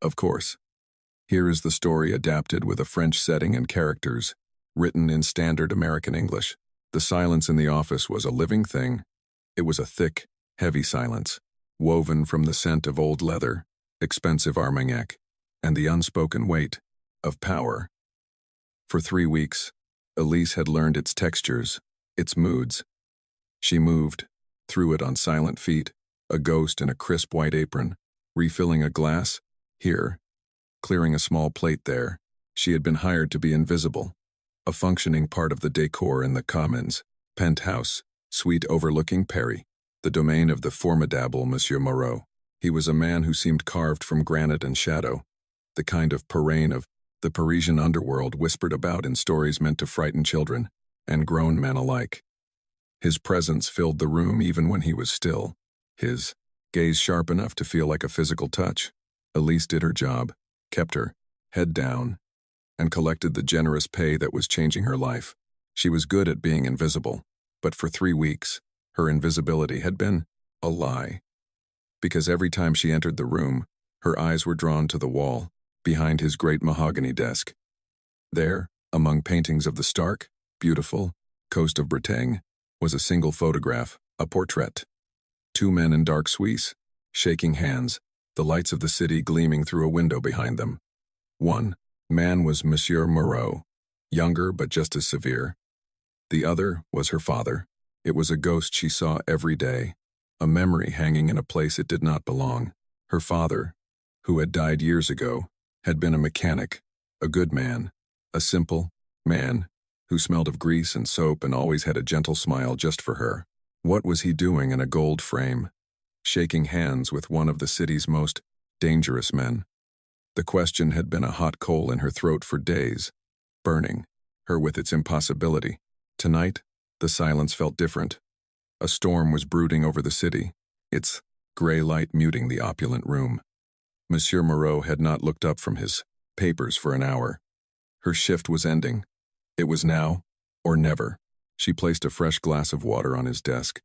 Of course. Here is the story adapted with a French setting and characters, written in standard American English. The silence in the office was a living thing. It was a thick, heavy silence, woven from the scent of old leather, expensive Armagnac, and the unspoken weight of power. For 3 weeks, Elise had learned its textures, its moods. She moved, through it on silent feet, a ghost in a crisp white apron, refilling a glass, here, clearing a small plate there. She had been hired to be invisible, a functioning part of the decor in the Commons, penthouse, suite overlooking Paris, the domain of the formidable Monsieur Moreau. He was a man who seemed carved from granite and shadow, the kind of Parrain of the Parisian underworld whispered about in stories meant to frighten children and grown men alike. His presence filled the room even when he was still, his gaze sharp enough to feel like a physical touch. Elise did her job, kept her head down, and collected the generous pay that was changing her life. She was good at being invisible, but for 3 weeks, her invisibility had been a lie. Because every time she entered the room, her eyes were drawn to the wall, behind his great mahogany desk. There, among paintings of the stark, beautiful coast of Bretagne, was a single photograph, a portrait. 2 men in dark Suisse, shaking hands, the lights of the city gleaming through a window behind them. One man was Monsieur Moreau, younger but just as severe. The other was her father. It was a ghost she saw every day, a memory hanging in a place it did not belong. Her father, who had died years ago, had been a mechanic, a good man, a simple man who smelled of grease and soap and always had a gentle smile just for her. What was he doing in a gold frame, shaking hands with one of the city's most dangerous men? The question had been a hot coal in her throat for days, burning her with its impossibility. Tonight, the silence felt different. A storm was brooding over the city, its gray light muting the opulent room. Monsieur Moreau had not looked up from his papers for an hour. Her shift was ending. It was now or never. She placed a fresh glass of water on his desk,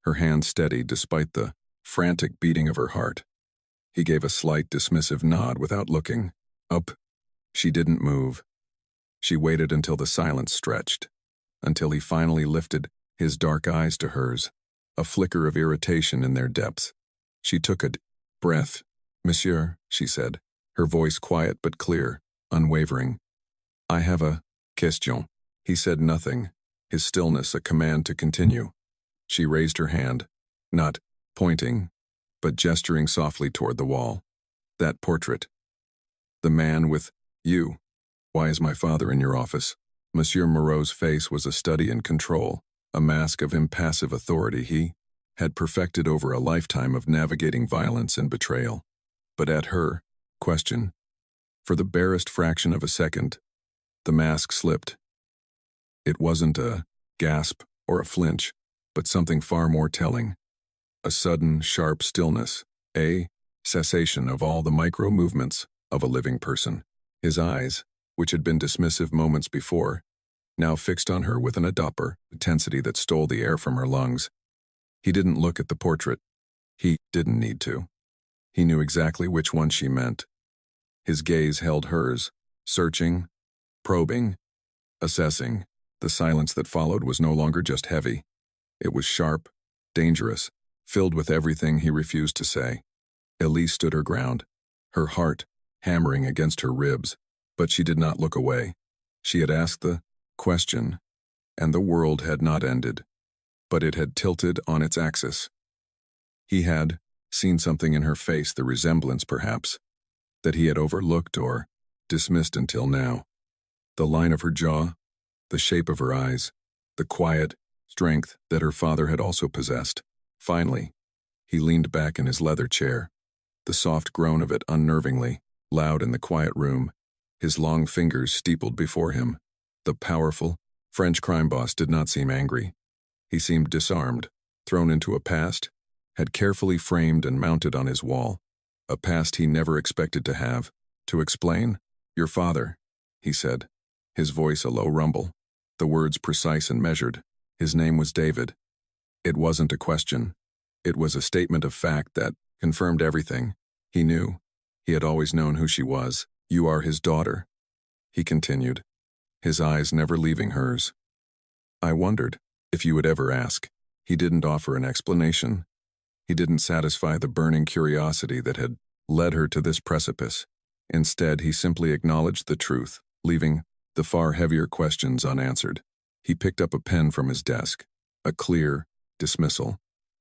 her hand steady despite the frantic beating of her heart. He gave a slight dismissive nod without looking up. She didn't move. She waited until the silence stretched, until he finally lifted his dark eyes to hers, a flicker of irritation in their depths. She took a breath. "Monsieur," she said, her voice quiet but clear, unwavering. "I have a question." He said nothing, his stillness a command to continue. She raised her hand, not pointing, but gesturing softly toward the wall. "That portrait. The man with you. Why is my father in your office?" Monsieur Moreau's face was a study in control, a mask of impassive authority he had perfected over a lifetime of navigating violence and betrayal. But at her question, for the barest fraction of a second, the mask slipped. It wasn't a gasp or a flinch, but something far more telling. A sudden, sharp stillness, a cessation of all the micro-movements of a living person. His eyes, which had been dismissive moments before, now fixed on her with an adopter intensity that stole the air from her lungs. He didn't look at the portrait. He didn't need to. He knew exactly which one she meant. His gaze held hers, searching, probing, assessing. The silence that followed was no longer just heavy. It was sharp, dangerous, filled with everything he refused to say. Elise stood her ground, her heart hammering against her ribs, but she did not look away. She had asked the question, and the world had not ended, but it had tilted on its axis. He had seen something in her face, the resemblance perhaps, that he had overlooked or dismissed until now. The line of her jaw, the shape of her eyes, the quiet strength that her father had also possessed. Finally, he leaned back in his leather chair, the soft groan of it unnervingly, loud in the quiet room, his long fingers steepled before him. The powerful French crime boss did not seem angry. He seemed disarmed, thrown into a past, had carefully framed and mounted on his wall, a past he never expected to have. To explain, "Your father," he said, his voice a low rumble, the words precise and measured. His name was David. It wasn't a question. It was a statement of fact that confirmed everything he knew. He had always known who she was. "You are his daughter," he continued, his eyes never leaving hers. "I wondered if you would ever ask." He didn't offer an explanation. He didn't satisfy the burning curiosity that had led her to this precipice. Instead, he simply acknowledged the truth, leaving the far heavier questions unanswered. He picked up a pen from his desk. A clear dismissal.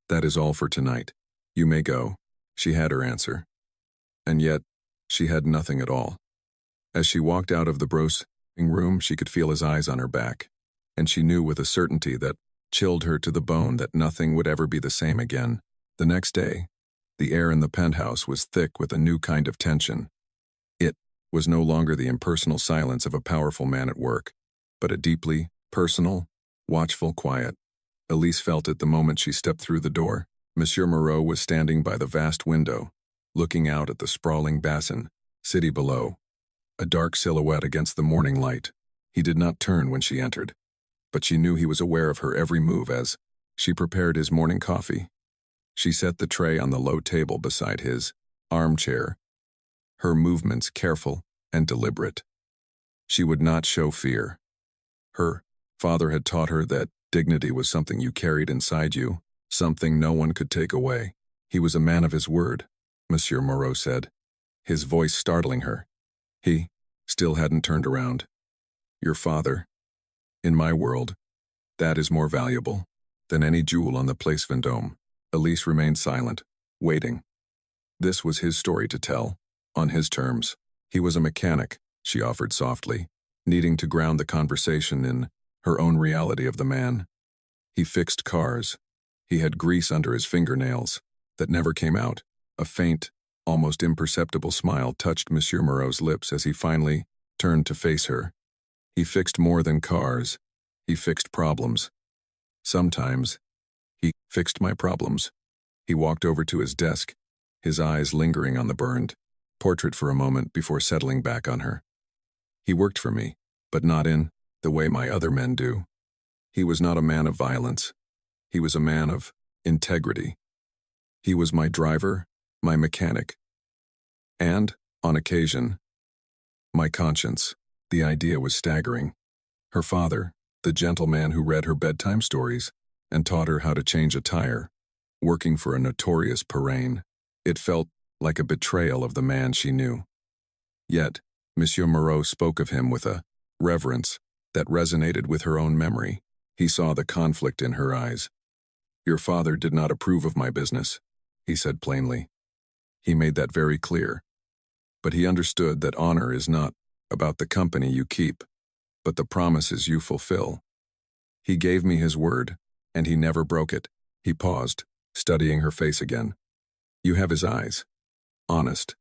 "That is all for tonight. You may go." She had her answer. And yet, she had nothing at all. As she walked out of the browsing room, she could feel his eyes on her back, and she knew with a certainty that chilled her to the bone that nothing would ever be the same again. The next day, the air in the penthouse was thick with a new kind of tension. It was no longer the impersonal silence of a powerful man at work, but a deeply personal, watchful quiet. Elise felt it the moment she stepped through the door. Monsieur Moreau was standing by the vast window, looking out at the sprawling Bassin city below, a dark silhouette against the morning light. He did not turn when she entered, but she knew he was aware of her every move as she prepared his morning coffee. She set the tray on the low table beside his armchair, her movements careful and deliberate. She would not show fear. Her father had taught her that dignity was something you carried inside you, something no one could take away. He was a man of his word, Monsieur Moreau said, his voice startling her. He still hadn't turned around. "Your father. In my world, that is more valuable than any jewel on the Place Vendôme." Elise remained silent, waiting. This was his story to tell, on his terms. He was a mechanic, she offered softly, needing to ground the conversation in her own reality of the man. He fixed cars. He had grease under his fingernails that never came out. A faint, almost imperceptible smile touched Monsieur Moreau's lips as he finally turned to face her. He fixed more than cars. He fixed problems. Sometimes, he fixed my problems. He walked over to his desk, his eyes lingering on the burned portrait for a moment before settling back on her. He worked for me, but not in the way my other men do. He was not a man of violence. He was a man of integrity. He was my driver, my mechanic, and, on occasion, my conscience. The idea was staggering. Her father, the gentleman who read her bedtime stories and taught her how to change a tire, working for a notorious parrain. It felt like a betrayal of the man she knew. Yet, Monsieur Moreau spoke of him with a reverence that resonated with her own memory. He saw the conflict in her eyes. "Your father did not approve of my business," he said plainly. He made that very clear. But he understood that honor is not about the company you keep, but the promises you fulfill. He gave me his word, and he never broke it. He paused, studying her face again. You have his eyes. Honest.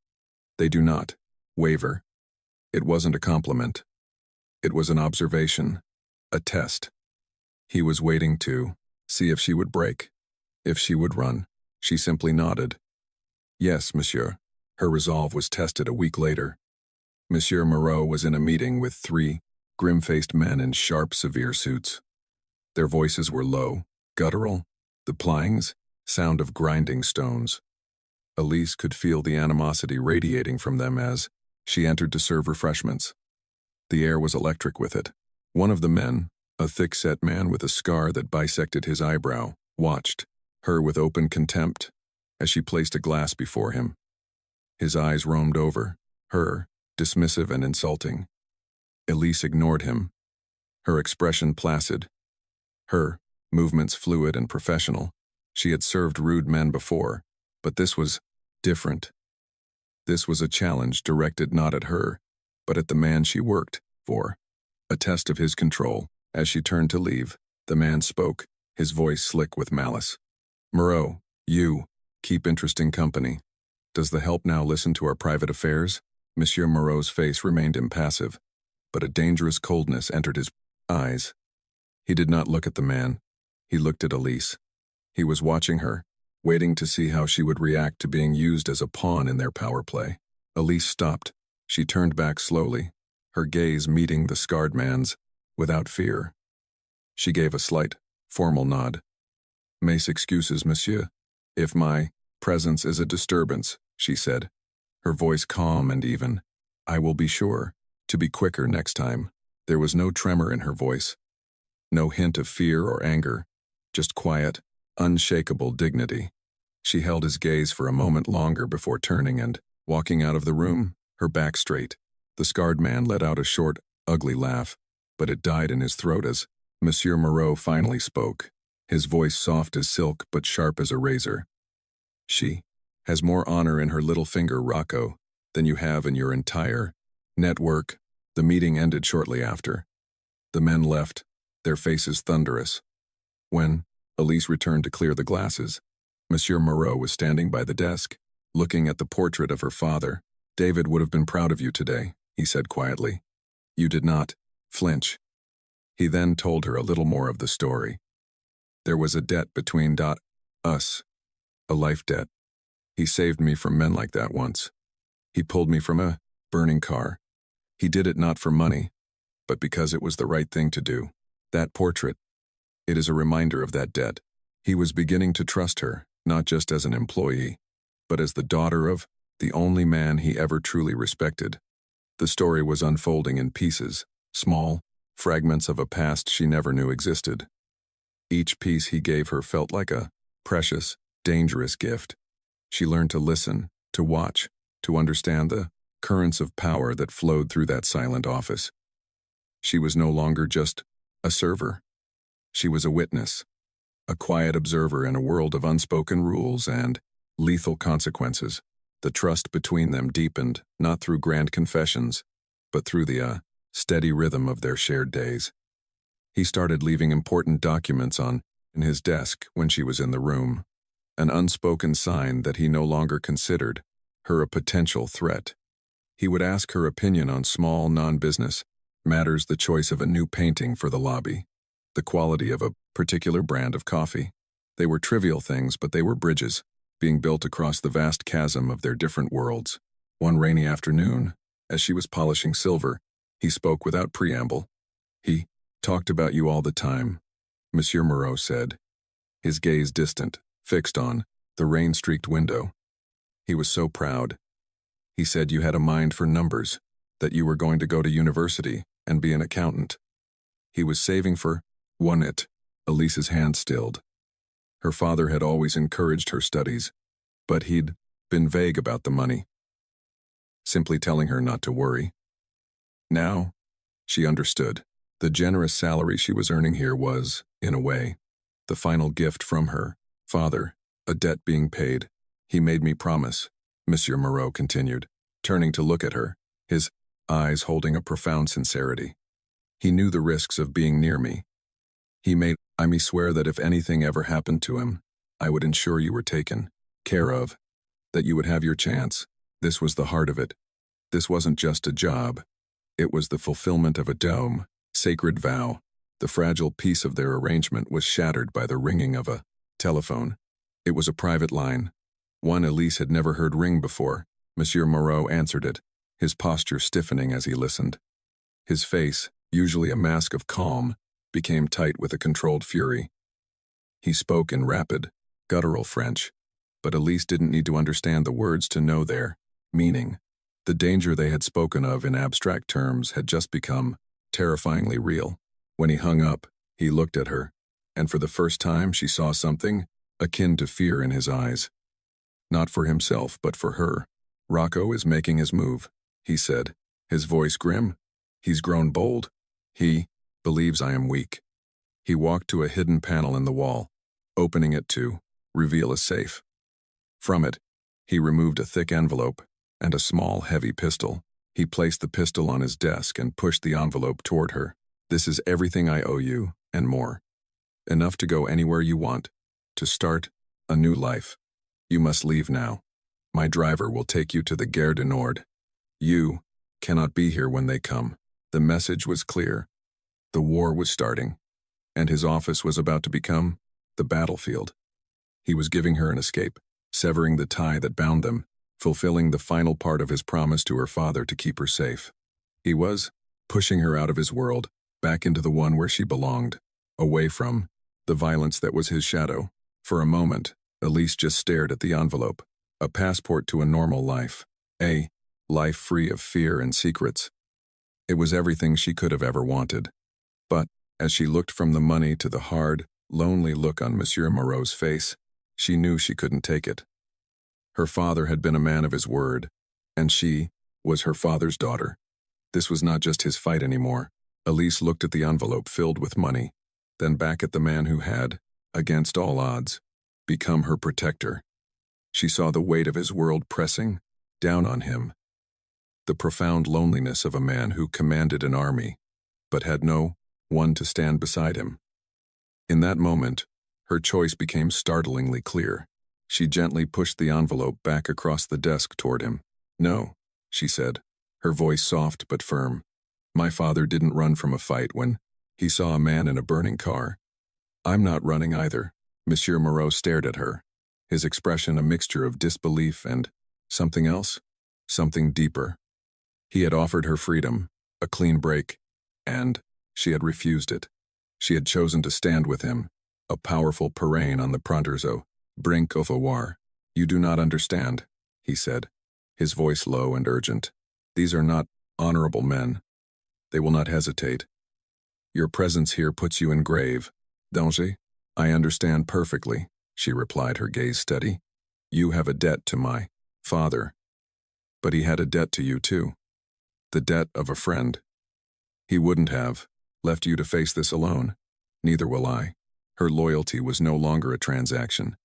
They do not waver. It wasn't a compliment. It was an observation, a test. He was waiting to see if she would break, if she would run. She simply nodded. Yes, monsieur. Her resolve was tested a week later. Monsieur Moreau was in a meeting with 3 grim-faced men in sharp, severe suits. Their voices were low, guttural, the plyings, sound of grinding stones. Elise could feel the animosity radiating from them as she entered to serve refreshments. The air was electric with it. One of the men, a thick-set man with a scar that bisected his eyebrow, watched her with open contempt as she placed a glass before him. His eyes roamed over her, dismissive and insulting. Elise ignored him, her expression placid, her movements fluid and professional. She had served rude men before, but this was different. This was a challenge directed not at her, but at the man she worked for, a test of his control. As she turned to leave, the man spoke, his voice slick with malice. Moreau, you keep interesting company. Does the help now listen to our private affairs? Monsieur Moreau's face remained impassive, but a dangerous coldness entered his eyes. He did not look at the man. He looked at Elise. He was watching her, waiting to see how she would react to being used as a pawn in their power play. Elise stopped. She turned back slowly, her gaze meeting the scarred man's without fear. She gave a slight, formal nod. Mes excuses, monsieur. If my presence is a disturbance, she said. her voice calm and even. "I will be sure to be quicker next time." There was no tremor in her voice, no hint of fear or anger, just quiet, unshakable dignity. She held his gaze for a moment longer before turning and walking out of the room, her back straight. The scarred man let out a short, ugly laugh, but it died in his throat as Monsieur Moreau finally spoke, his voice soft as silk but sharp as a razor. "She has more honor in her little finger, Rocco, than you have in your entire network." The meeting ended shortly after. The men left, their faces thunderous. When Elise returned to clear the glasses, Monsieur Moreau was standing by the desk, looking at the portrait of her father. "David would have been proud of you today," he said quietly. "You did not flinch." He then told her a little more of the story. "There was a debt between us, a life debt. He saved me from men like that once. He pulled me from a burning car. He did it not for money, but because it was the right thing to do. That portrait, it is a reminder of that debt." He was beginning to trust her, not just as an employee, but as the daughter of the only man he ever truly respected. The story was unfolding in pieces, small fragments of a past she never knew existed. Each piece he gave her felt like a precious, dangerous gift. She learned to listen, to watch, to understand the currents of power that flowed through that silent office. She was no longer just a server. She was a witness, a quiet observer in a world of unspoken rules and lethal consequences. The trust between them deepened, not through grand confessions, but through the steady rhythm of their shared days. He started leaving important documents in his desk when she was in the room, an unspoken sign that he no longer considered her a potential threat. He would ask her opinion on small, non-business matters, the choice of a new painting for the lobby, the quality of a particular brand of coffee. They were trivial things, but they were bridges, being built across the vast chasm of their different worlds. One rainy afternoon, as she was polishing silver, he spoke without preamble. "He talked about you all the time," Monsieur Moreau said, his gaze distant, fixed on the rain-streaked window. "He was so proud. He said you had a mind for numbers, that you were going to go to university and be an accountant. He was saving for it." Elise's hand stilled. Her father had always encouraged her studies, but he'd been vague about the money, simply telling her not to worry. Now, she understood. The generous salary she was earning here was, in a way, the final gift from her father, a debt being paid. "He made me promise," Monsieur Moreau continued, turning to look at her, his eyes holding a profound sincerity. "He knew the risks of being near me. He made me swear that if anything ever happened to him, I would ensure you were taken care of, that you would have your chance." This was the heart of it. This wasn't just a job. It was the fulfillment of a sacred vow. The fragile piece of their arrangement was shattered by the ringing of a telephone. It was a private line, one Elise had never heard ring before. Monsieur Moreau answered it, his posture stiffening as he listened. His face, usually a mask of calm, became tight with a controlled fury. He spoke in rapid, guttural French, but Elise didn't need to understand the words to know their meaning. The danger they had spoken of in abstract terms had just become terrifyingly real. When he hung up, he looked at her, and for the first time she saw something akin to fear in his eyes. Not for himself, but for her. "Rocco is making his move," he said, his voice grim. "He's grown bold. He believes I am weak." He walked to a hidden panel in the wall, opening it to reveal a safe. From it, he removed a thick envelope and a small, heavy pistol. He placed the pistol on his desk and pushed the envelope toward her. "This is everything I owe you, and more. Enough to go anywhere you want, to start a new life. You must leave now. My driver will take you to the Gare du Nord. You cannot be here when they come." The message was clear. The war was starting, and his office was about to become the battlefield. He was giving her an escape, severing the tie that bound them, fulfilling the final part of his promise to her father to keep her safe. He was pushing her out of his world, back into the one where she belonged, away from the violence that was his shadow. For a moment, Elise just stared at the envelope, a passport to a normal life. A life free of fear and secrets. It was everything she could have ever wanted. But, as she looked from the money to the hard, lonely look on Monsieur Moreau's face, she knew she couldn't take it. Her father had been a man of his word, and she was her father's daughter. This was not just his fight anymore. Elise looked at the envelope filled with money, then back at the man who had, against all odds, become her protector. She saw the weight of his world pressing down on him, the profound loneliness of a man who commanded an army, but had no one to stand beside him. In that moment, her choice became startlingly clear. She gently pushed the envelope back across the desk toward him. "No," she said, her voice soft but firm. "My father didn't run from a fight when he saw a man in a burning car. I'm not running either." Monsieur Moreau stared at her, his expression a mixture of disbelief and something else, something deeper. He had offered her freedom, a clean break, and she had refused it. She had chosen to stand with him, a powerful Parain on the Pronterzo, brink of a war. "You do not understand," he said, his voice low and urgent. "These are not honorable men. They will not hesitate. Your presence here puts you in grave danger." "I understand perfectly," she replied, her gaze steady. "You have a debt to my father. But he had a debt to you too. The debt of a friend. He wouldn't have left you to face this alone. Neither will I." Her loyalty was no longer a transaction,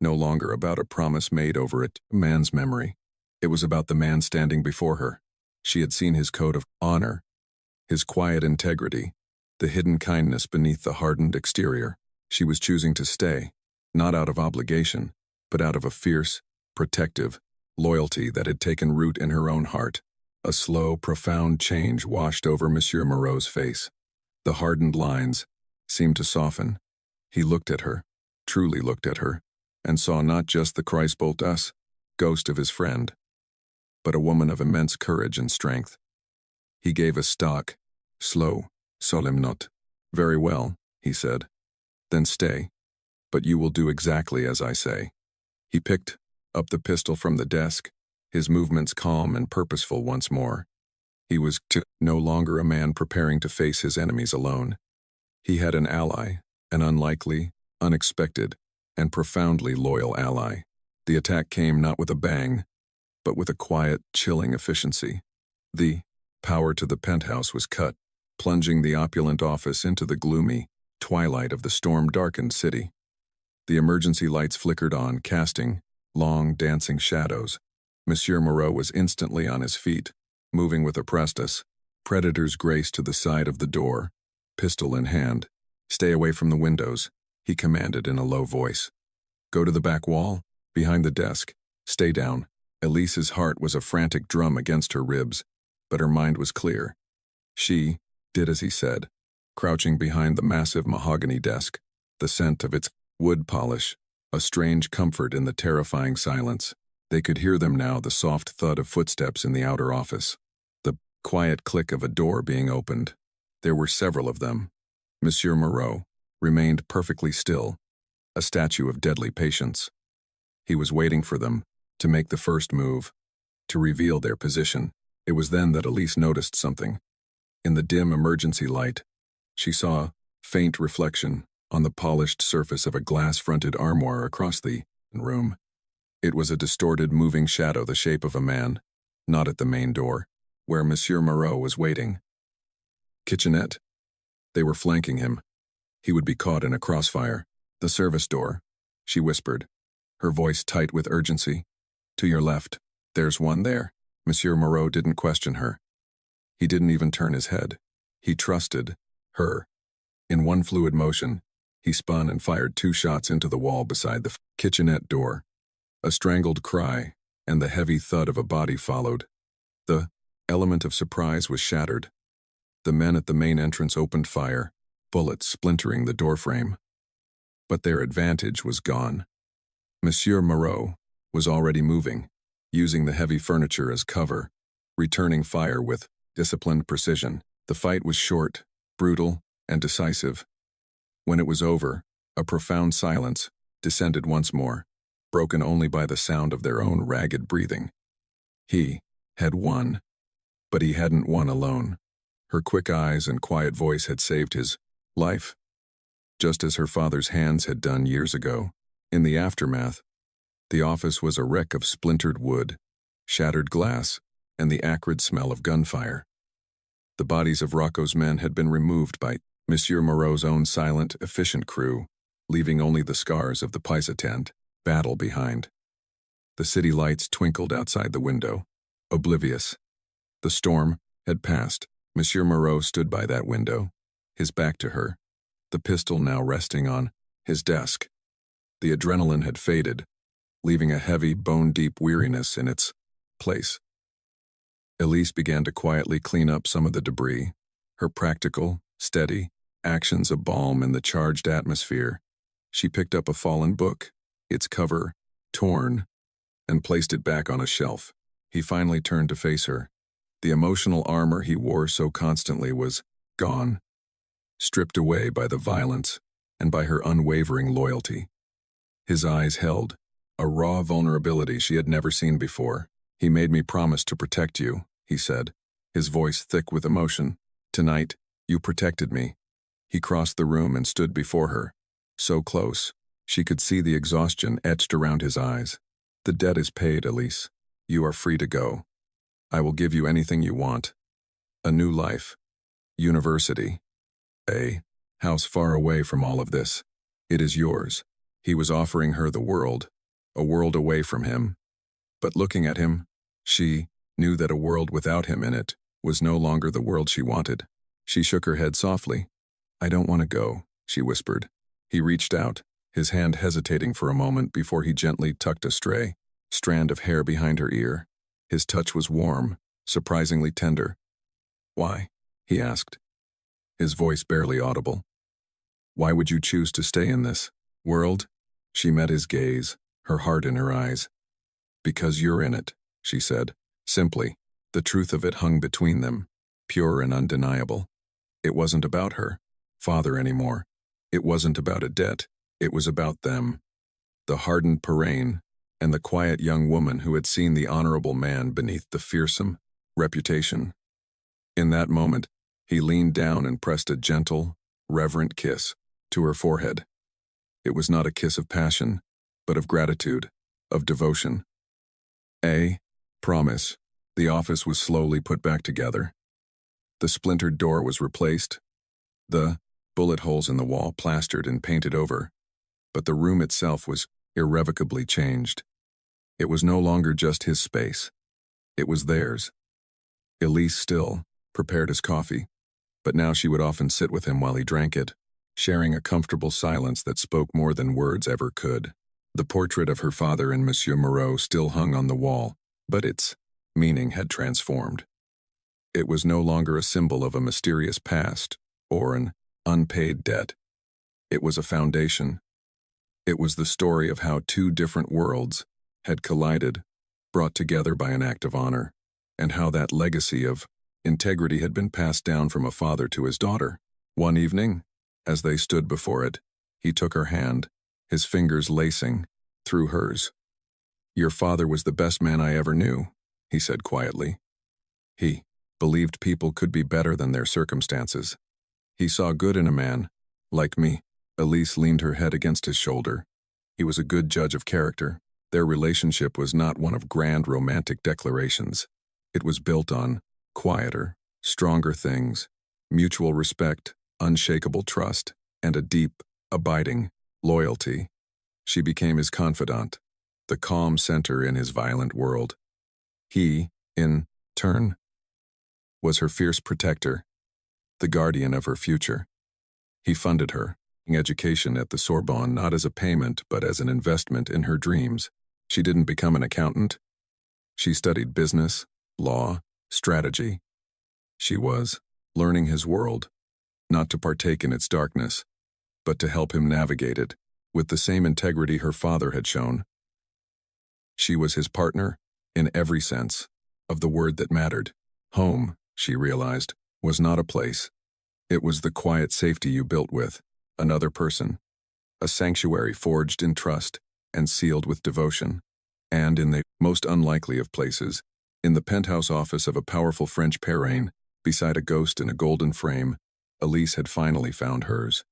no longer about a promise made over a man's memory. It was about the man standing before her. She had seen his code of honor, his quiet integrity, the hidden kindness beneath the hardened exterior. She was choosing to stay, not out of obligation, but out of a fierce, protective loyalty that had taken root in her own heart. A slow, profound change washed over Monsieur Moreau's face. The hardened lines seemed to soften. He looked at her, truly looked at her, and saw not just the Kreisboltas, ghost of his friend, but a woman of immense courage and strength. He gave a stock, slow, solemn note. "Very well," he said. "Then stay, but you will do exactly as I say." He picked up the pistol from the desk, his movements calm and purposeful once more. He was no longer a man preparing to face his enemies alone. He had an ally, an unlikely, unexpected, and profoundly loyal ally. The attack came not with a bang, but with a quiet, chilling efficiency. The power to the penthouse was cut, plunging the opulent office into the gloomy twilight of the storm-darkened city. The emergency lights flickered on, casting long, dancing shadows. Monsieur Moreau was instantly on his feet, moving with a predator's grace to the side of the door, pistol in hand. "Stay away from the windows," he commanded in a low voice. "Go to the back wall, behind the desk. Stay down." Elise's heart was a frantic drum against her ribs, but her mind was clear. She did as he said, crouching behind the massive mahogany desk, the scent of its wood polish, a strange comfort in the terrifying silence. They could hear them now, the soft thud of footsteps in the outer office, the quiet click of a door being opened. There were several of them. Monsieur Moreau remained perfectly still, a statue of deadly patience. He was waiting for them to make the first move, to reveal their position. It was then that Elise noticed something. In the dim emergency light, she saw a faint reflection on the polished surface of a glass-fronted armoire across the room. It was a distorted, moving shadow, the shape of a man, not at the main door, where Monsieur Moreau was waiting. Kitchenette. They were flanking him. He would be caught in a crossfire. "The service door," she whispered, her voice tight with urgency. "To your left. There's one there." Monsieur Moreau didn't question her. He didn't even turn his head. He trusted her. In one fluid motion, he spun and fired 2 shots into the wall beside the kitchenette door. A strangled cry and the heavy thud of a body followed. The element of surprise was shattered. The men at the main entrance opened fire, bullets splintering the doorframe. But their advantage was gone. Monsieur Moreau was already moving, using the heavy furniture as cover, returning fire with disciplined precision. The fight was short, brutal, and decisive. When it was over, a profound silence descended once more, broken only by the sound of their own ragged breathing. He had won, but he hadn't won alone. Her quick eyes and quiet voice had saved his life, just as her father's hands had done years ago. In the aftermath, the office was a wreck of splintered wood, shattered glass, and the acrid smell of gunfire. The bodies of Rocco's men had been removed by Monsieur Moreau's own silent, efficient crew, leaving only the scars of the Paysatant battle behind. The city lights twinkled outside the window, oblivious. The storm had passed. Monsieur Moreau stood by that window, his back to her, the pistol now resting on his desk. The adrenaline had faded, leaving a heavy, bone-deep weariness in its place. Elise began to quietly clean up some of the debris, her practical, steady actions a balm in the charged atmosphere. She picked up a fallen book, its cover torn, and placed it back on a shelf. He finally turned to face her. The emotional armor he wore so constantly was gone, stripped away by the violence and by her unwavering loyalty. His eyes held a raw vulnerability she had never seen before. "He made me promise to protect you," he said, his voice thick with emotion. "Tonight, you protected me." He crossed the room and stood before her, so close, she could see the exhaustion etched around his eyes. "The debt is paid, Elise. You are free to go. I will give you anything you want. A new life. University. A house far away from all of this. It is yours." He was offering her the world, a world away from him. But looking at him, she knew that a world without him in it was no longer the world she wanted. She shook her head softly. "I don't want to go," she whispered. He reached out, his hand hesitating for a moment before he gently tucked a stray strand of hair behind her ear. His touch was warm, surprisingly tender. "Why?" he asked, his voice barely audible. "Why would you choose to stay in this world?" She met his gaze, her heart in her eyes. "Because you're in it," she said, simply. The truth of it hung between them, pure and undeniable. It wasn't about her father anymore. It wasn't about a debt. It was about them. The hardened Parain and the quiet young woman who had seen the honorable man beneath the fearsome reputation. In that moment, he leaned down and pressed a gentle, reverent kiss to her forehead. It was not a kiss of passion, but of gratitude, of devotion. A promise. The office was slowly put back together. The splintered door was replaced, the bullet holes in the wall plastered and painted over, but the room itself was irrevocably changed. It was no longer just his space. It was theirs. Elise still prepared his coffee, but now she would often sit with him while he drank it, sharing a comfortable silence that spoke more than words ever could. The portrait of her father and Monsieur Moreau still hung on the wall, but its meaning had transformed. It was no longer a symbol of a mysterious past or an unpaid debt. It was a foundation. It was the story of how two different worlds had collided, brought together by an act of honor, and how that legacy of integrity had been passed down from a father to his daughter. One evening, as they stood before it, he took her hand, his fingers lacing through hers. "Your father was the best man I ever knew," he said quietly. He believed people could be better than their circumstances. He saw good in a man, like me. Elise leaned her head against his shoulder. He was a good judge of character. Their relationship was not one of grand romantic declarations. It was built on quieter, stronger things, mutual respect, unshakable trust, and a deep, abiding loyalty. She became his confidant, the calm center in his violent world. He, in turn, was her fierce protector, the guardian of her future. He funded her education at the Sorbonne not as a payment but as an investment in her dreams. She didn't become an accountant. She studied business, law, strategy. She was learning his world, not to partake in its darkness, but to help him navigate it with the same integrity her father had shown. She was his partner in every sense of the word that mattered. Home, she realized, was not a place. It was the quiet safety you built with another person, a sanctuary forged in trust and sealed with devotion, and in the most unlikely of places, In the penthouse office of a powerful French parrain, beside a ghost in a golden frame, Elise had finally found hers.